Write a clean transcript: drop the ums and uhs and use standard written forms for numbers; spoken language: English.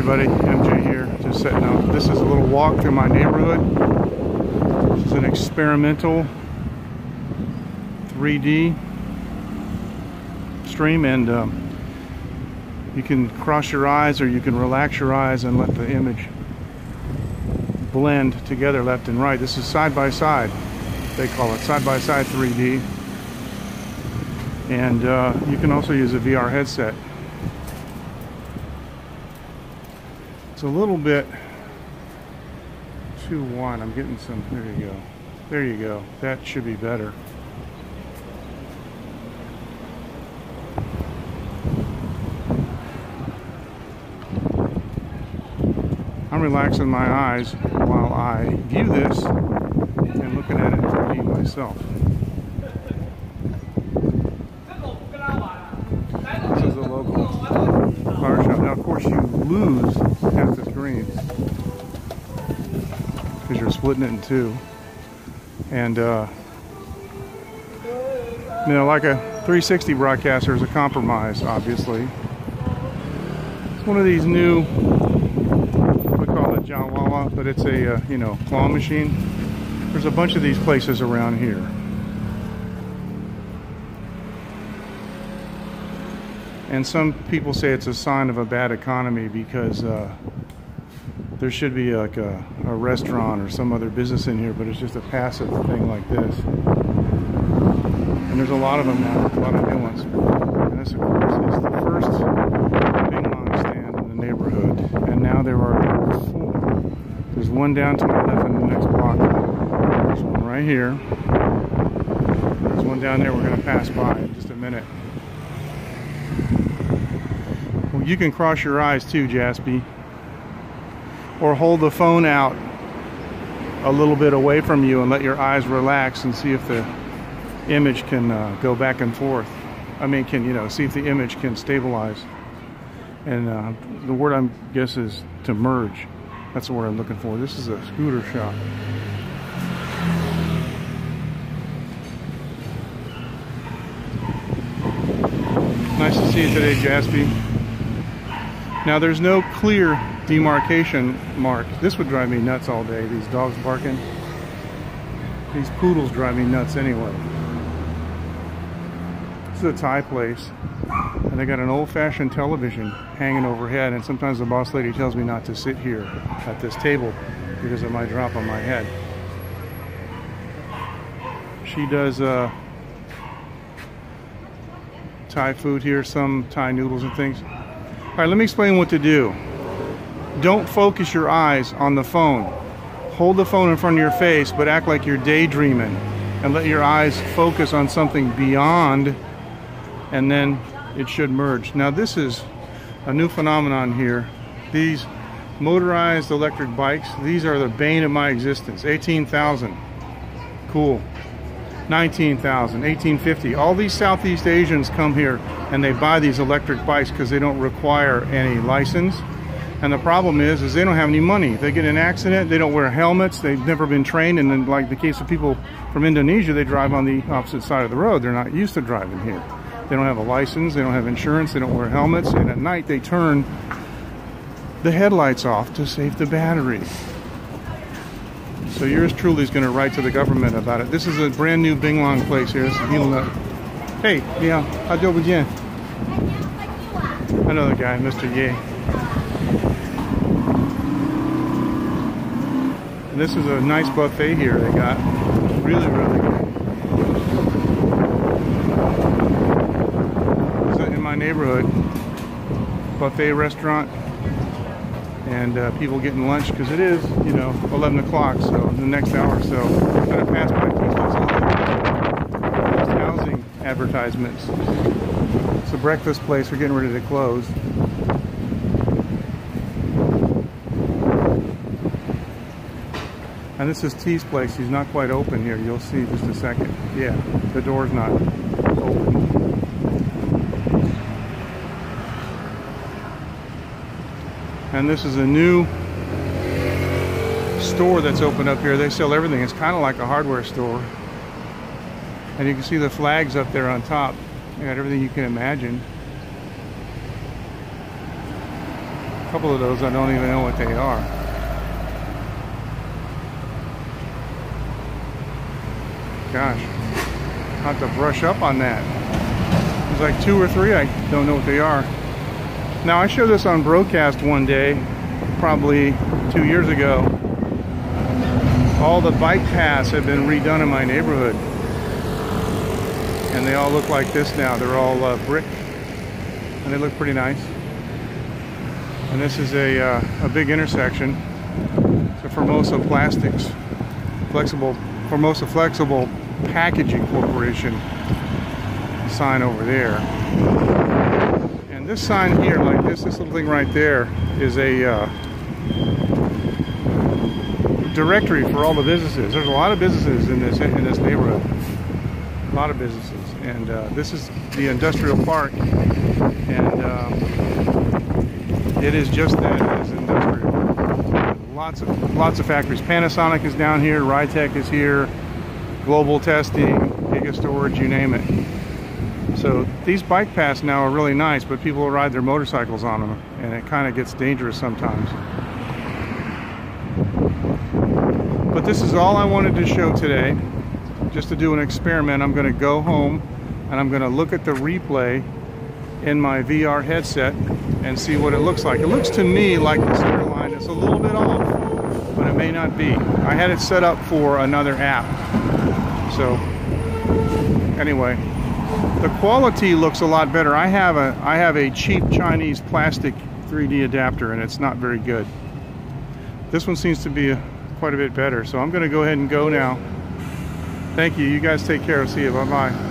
everybody, MJ here, just setting up. This is a little walk through my neighborhood. This is an experimental 3D stream, and you can cross your eyes or you can relax your eyes and let the image blend together left and right. This is side by side, they call it side by side 3D, and you can also use a VR headset. It's a little bit too wide. I'm getting some. There you go. There you go. That should be better. I'm relaxing my eyes while I view this and looking at it in 3D myself. This is a local car shop. Now, of course, you lose half the screen because you're splitting it in two. And, you know, like a 360 broadcaster is a compromise, obviously. It's one of these new, we call it Jawawa, but it's a, you know, claw machine. There's a bunch of these places around here. And some people say it's a sign of a bad economy because there should be like a restaurant or some other business in here, but it's just a passive thing like this. And there's a lot of them now, a lot of new ones. And this, of course, is the first Bing Long stand in the neighborhood. And now there are 4. There's one down to my left in the next block. There's one right here. There's one down there we're going to pass by in just a minute. Well, you can cross your eyes too, Jaspy. Or hold the phone out a little bit away from you and let your eyes relax and see if the image can go back and forth. I mean, can, you know, see if the image can stabilize. And the word I guess is to merge. That's the word I'm looking for. This is a scooter shop. Nice to see you today, Jaspy. Now, there's no clear demarcation mark. This would drive me nuts all day, these dogs barking. These poodles drive me nuts anyway. This is a Thai place, and they got an old-fashioned television hanging overhead, and sometimes the boss lady tells me not to sit here at this table because it might drop on my head. She does Thai food here, some Thai noodles and things. All right, let me explain what to do. Don't focus your eyes on the phone. Hold the phone in front of your face, but act like you're daydreaming and let your eyes focus on something beyond, and then it should merge. Now, this is a new phenomenon here. These motorized electric bikes, these are the bane of my existence. 18,000. Cool. 19,000, 1850. All these Southeast Asians come here and they buy these electric bikes because they don't require any license. And the problem is they don't have any money. If they get in an accident, they don't wear helmets, they've never been trained, and then, like the case of people from Indonesia, they drive on the opposite side of the road. They're not used to driving here. They don't have a license, they don't have insurance, they don't wear helmets, and at night they turn the headlights off to save the battery. So yours truly is going to write to the government about it. This is a brand new Bing Long place here. This is Hey, yeah, I know the guy, Mr. Ye. And this is a nice buffet here they got. Really, really good. This is in my neighborhood. Buffet restaurant. And people getting lunch because it is, you know, 11 o'clock, so in the next hour or so. I'm going to pass by these housing advertisements. It's a breakfast place. We're getting ready to close. And this is T's place. He's not quite open here. You'll see in just a second. Yeah, the door's not open. And this is a new store that's opened up here. They sell everything. It's kind of like a hardware store. And you can see the flags up there on top. They got everything you can imagine. A couple of those I don't even know what they are. Gosh, I'll have to brush up on that. There's like 2 or 3 I don't know what they are. Now I showed this on broadcast one day, probably 2 years ago. All the bike paths have been redone in my neighborhood, and they all look like this now. They're all brick, and they look pretty nice. And this is a big intersection. It's a Formosa Plastics, Formosa Flexible Packaging Corporation sign over there. And this sign here, like this little thing right there, is a directory for all the businesses. There's a lot of businesses in this neighborhood. A lot of businesses, and this is the industrial park, and it is just that. It is industrial. Lots of factories. Panasonic is down here. Rytech is here. Global Testing, Giga Storage, you name it. So these bike paths now are really nice, but people will ride their motorcycles on them, and it kind of gets dangerous sometimes. But this is all I wanted to show today, just to do an experiment. I'm going to go home and I'm going to look at the replay in my VR headset and see what it looks like. It looks to me like the center line is a little bit off, but it may not be. I had it set up for another app. So anyway, the quality looks a lot better. I have a cheap Chinese plastic 3D adapter, and it's not very good. This one seems to be quite a bit better. So I'm going to go ahead and go now. Thank you. You guys take care. I'll see you. Bye-bye.